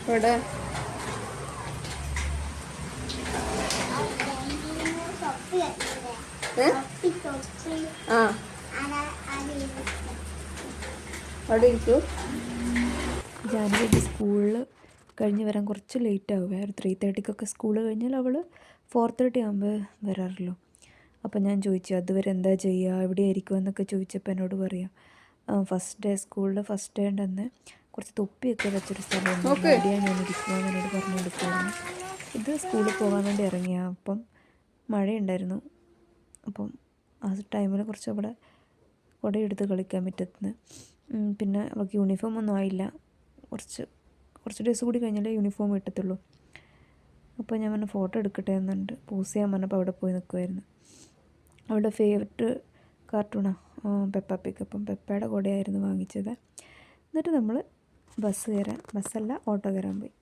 ഇവിടെ ആ അവിടെ ഇരിക്കൂ. ജാനുവരി സ്കൂളിൽ കഴിഞ്ഞ് വരാൻ കുറച്ച് ലേറ്റ് ആവുക. ഒരു 3:30 സ്കൂൾ കഴിഞ്ഞാൽ അവൾ 4:30 ആകുമ്പോൾ വരാറുള്ളൂ. അപ്പം ഞാൻ ചോദിച്ചു അതുവരെ എന്താ ചെയ്യുക, എവിടെ ആയിരിക്കും എന്നൊക്കെ ചോദിച്ചപ്പോൾ എന്നോട് പറയാം, ഫസ്റ്റ് ഡേ സ്കൂളിൽ ഫസ്റ്റ് ഡേ ഉണ്ടെന്ന് കുറച്ച് തൊപ്പിയൊക്കെ വെച്ചൊരു സ്ഥലമുണ്ട്, അവിടെയാണ് ഞാൻ ഇരിക്കുകയെന്ന് എന്നോട് പറഞ്ഞു കൊടുക്കുമായിരുന്നു. ഇത് സ്കൂളിൽ പോകാൻ വേണ്ടി ഇറങ്ങിയ അപ്പം മഴയുണ്ടായിരുന്നു. അപ്പം ആ ടൈമിൽ കുറച്ച് അവിടെ കുടയെടുത്ത് കളിക്കാൻ പറ്റുന്നത്. പിന്നെ അവൾക്ക് യൂണിഫോം ഒന്നും ആയില്ല, കുറച്ച് ഡേയ്സ് കൂടി കഴിഞ്ഞാലേ യൂണിഫോം കിട്ടത്തുള്ളൂ. അപ്പോൾ ഞാൻ പറഞ്ഞ ഫോട്ടോ എടുക്കട്ടെ എന്നുണ്ട്, പോസ് ചെയ്യാൻ പറഞ്ഞപ്പോൾ അവിടെ പോയി നിൽക്കുമായിരുന്നു. അവളുടെ ഫേവററ്റ് കാർട്ടൂണാണ് പെപ്പ പിഗ്. അപ്പം പെപ്പയുടെ കൂടെയായിരുന്നു വാങ്ങിച്ചത്. എന്നിട്ട് നമ്മൾ ബസ്സല്ല ഓട്ടോ കയറാൻ പോയി.